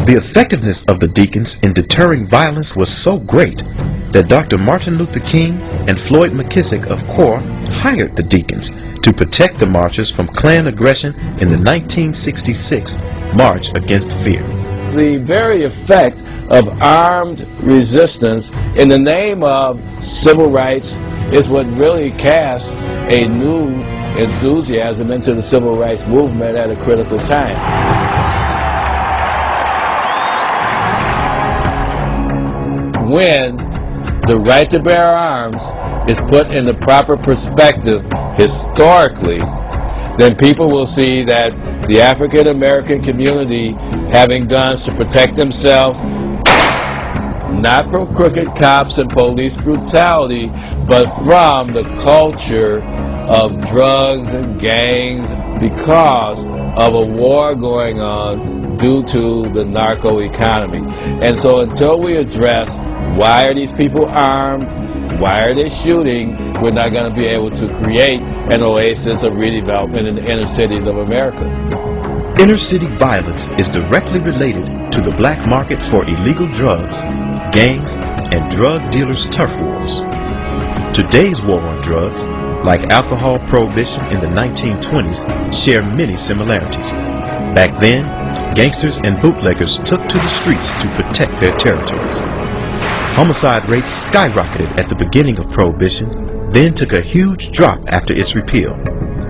The effectiveness of the deacons in deterring violence was so great that Dr. Martin Luther King and Floyd McKissick of CORE hired the deacons to protect the marchers from Klan aggression in the 1966 March Against Fear. The very effect of armed resistance in the name of civil rights is what really casts a new enthusiasm into the civil rights movement at a critical time. When the right to bear arms is put in the proper perspective historically, then people will see that the African American community having guns to protect themselves, not from crooked cops and police brutality, but from the culture of drugs and gangs because of a war going on due to the narco economy. And so until we address why are these people armed, why are they shooting, we're not going to be able to create an oasis of redevelopment in the inner cities of America. Inner city violence is directly related to the black market for illegal drugs, gangs, and drug dealers' turf wars. Today's war on drugs, like alcohol prohibition in the 1920s, share many similarities. Back then, gangsters and bootleggers took to the streets to protect their territories. Homicide rates skyrocketed at the beginning of Prohibition, then took a huge drop after its repeal.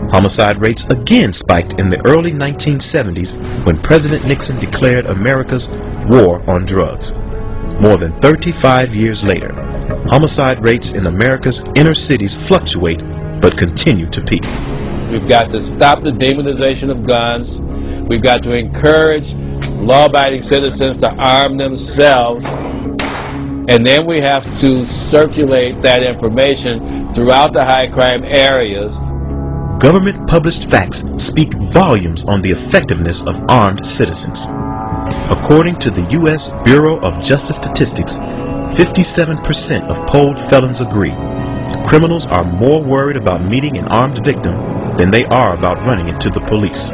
Homicide rates again spiked in the early 1970s when President Nixon declared America's war on drugs. More than 35 years later, homicide rates in America's inner cities fluctuate but continue to peak. We've got to stop the demonization of guns. We've got to encourage law-abiding citizens to arm themselves. And then we have to circulate that information throughout the high crime areas. Government published facts speak volumes on the effectiveness of armed citizens. According to the U.S. Bureau of Justice Statistics, 57% of polled felons agree criminals are more worried about meeting an armed victim than they are about running into the police.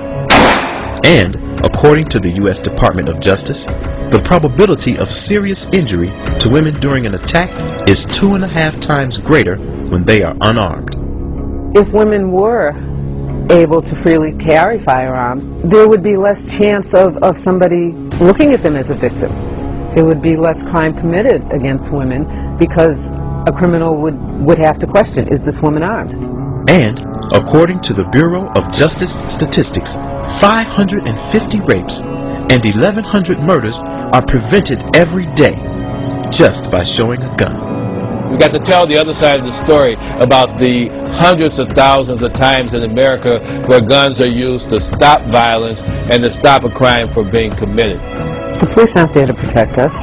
And, according to the U.S. Department of Justice, the probability of serious injury to women during an attack is 2.5 times greater when they are unarmed. If women were able to freely carry firearms, there would be less chance of somebody looking at them as a victim. There would be less crime committed against women because a criminal would have to question, is this woman armed? And, according to the Bureau of Justice Statistics, 550 rapes and 1,100 murders are prevented every day just by showing a gun. We've got to tell the other side of the story about the hundreds of thousands of times in America where guns are used to stop violence and to stop a crime from being committed. The police aren't there to protect us.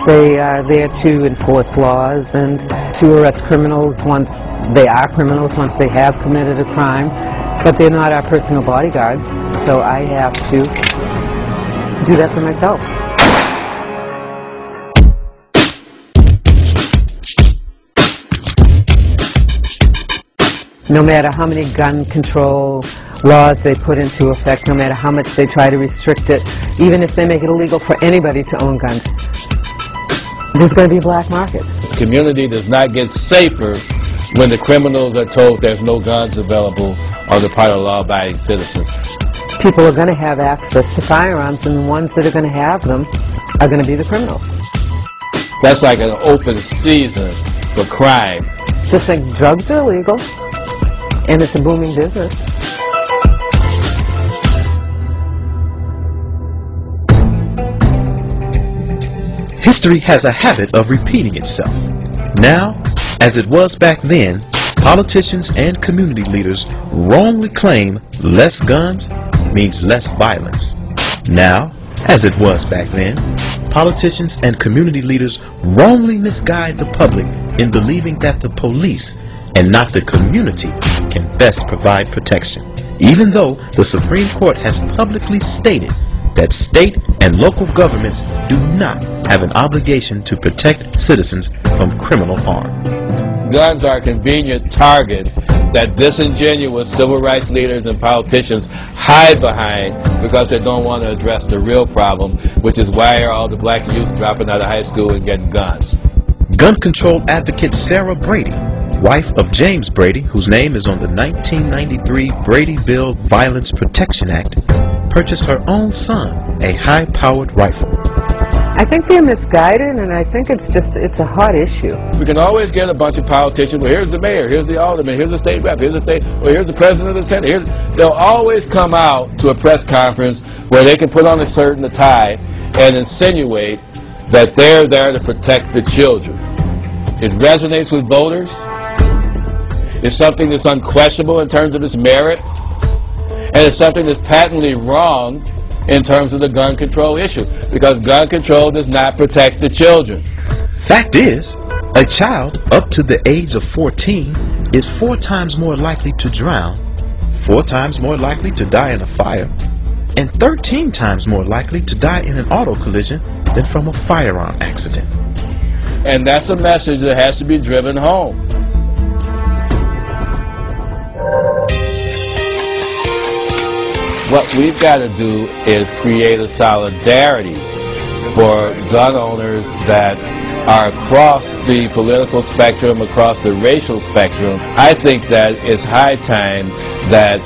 They are there to enforce laws and to arrest criminals once they are criminals, once they have committed a crime. But they're not our personal bodyguards, so I have to do that for myself. No matter how many gun control laws they put into effect, no matter how much they try to restrict it, even if they make it illegal for anybody to own guns, there's going to be a black market. The community does not get safer when the criminals are told there's no guns available on the part of law-abiding citizens. People are going to have access to firearms, and the ones that are going to have them are going to be the criminals. That's like an open season for crime. It's just like drugs are illegal, and it's a booming business. History has a habit of repeating itself. Now, as it was back then, politicians and community leaders wrongly claim less guns means less violence. Now, as it was back then, politicians and community leaders wrongly misguide the public in believing that the police and not the community can best provide protection, even though the Supreme Court has publicly stated that state and local governments do not have an obligation to protect citizens from criminal harm. Guns are a convenient target that disingenuous civil rights leaders and politicians hide behind because they don't want to address the real problem, which is why are all the black youth dropping out of high school and getting guns. Gun control advocate Sarah Brady, wife of James Brady, whose name is on the 1993 Brady Bill Violence Protection Act, purchased her own son a high-powered rifle. I think they're misguided, and I think it's a hot issue. We can always get a bunch of politicians, well, here's the mayor, here's the alderman, here's the state rep, here's the state, well, here's the president of the Senate. They'll always come out to a press conference where they can put on a shirt and a tie and insinuate that they're there to protect the children. It resonates with voters. It's something that's unquestionable in terms of its merit, and it's something that's patently wrong in terms of the gun control issue, because gun control does not protect the children. Fact is, a child up to the age of 14 is 4 times more likely to drown, 4 times more likely to die in a fire, and 13 times more likely to die in an auto collision than from a firearm accident. And that's a message that has to be driven home. What we've got to do is create a solidarity for gun owners that are across the political spectrum, across the racial spectrum. I think that it's high time that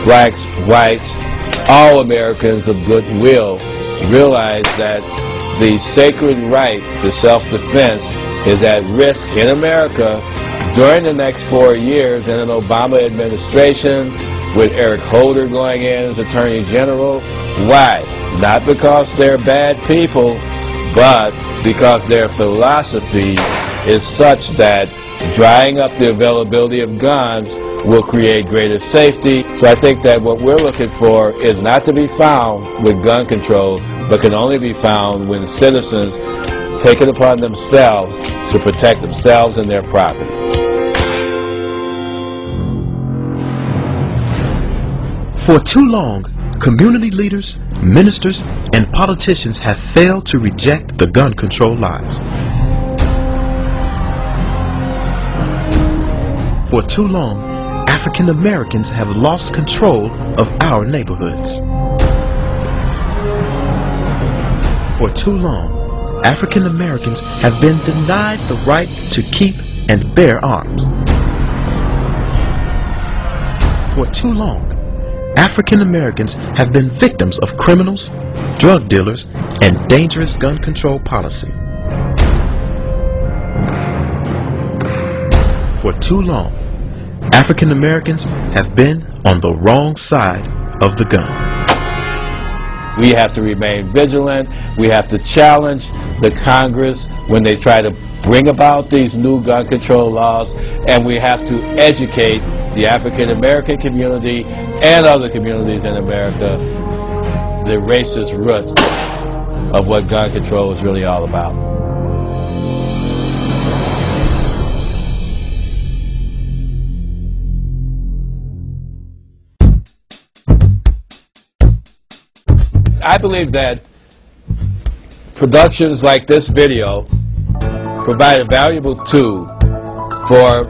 blacks, whites, all Americans of goodwill realize that the sacred right to self-defense is at risk in America during the next 4 years in an Obama administration, with Eric Holder going in as Attorney General. Why? Not because they're bad people, but because their philosophy is such that drying up the availability of guns will create greater safety. So I think that what we're looking for is not to be found with gun control, but can only be found when citizens take it upon themselves to protect themselves and their property. For too long, community leaders, ministers, and politicians have failed to reject the gun control lies. For too long, African Americans have lost control of our neighborhoods. For too long, African Americans have been denied the right to keep and bear arms. For too long, African Americans have been victims of criminals, drug dealers, and dangerous gun control policy. For too long, African Americans have been on the wrong side of the gun. We have to remain vigilant. We have to challenge the Congress when they try to bring about these new gun control laws, and we have to educate the African American community and other communities in America the racist roots of what gun control is really all about. I believe that productions like this video provide a valuable tool for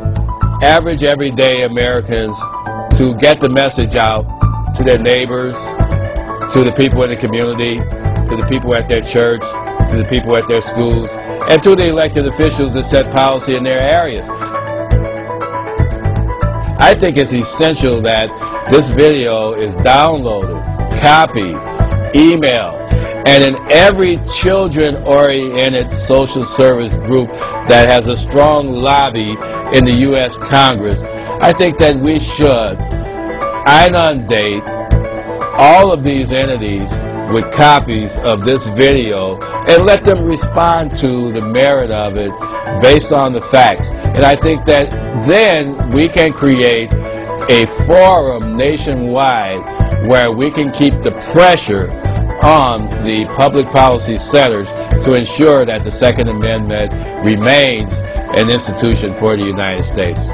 average, everyday Americans to get the message out to their neighbors, to the people in the community, to the people at their church, to the people at their schools, and to the elected officials that set policy in their areas. I think it's essential that this video is downloaded, copied, emailed, and in every children-oriented social service group that has a strong lobby in the U.S. Congress. I think that we should inundate all of these entities with copies of this video and let them respond to the merit of it based on the facts. And I think that then we can create a forum nationwide where we can keep the pressure on the public policy centers to ensure that the Second Amendment remains an institution for the United States.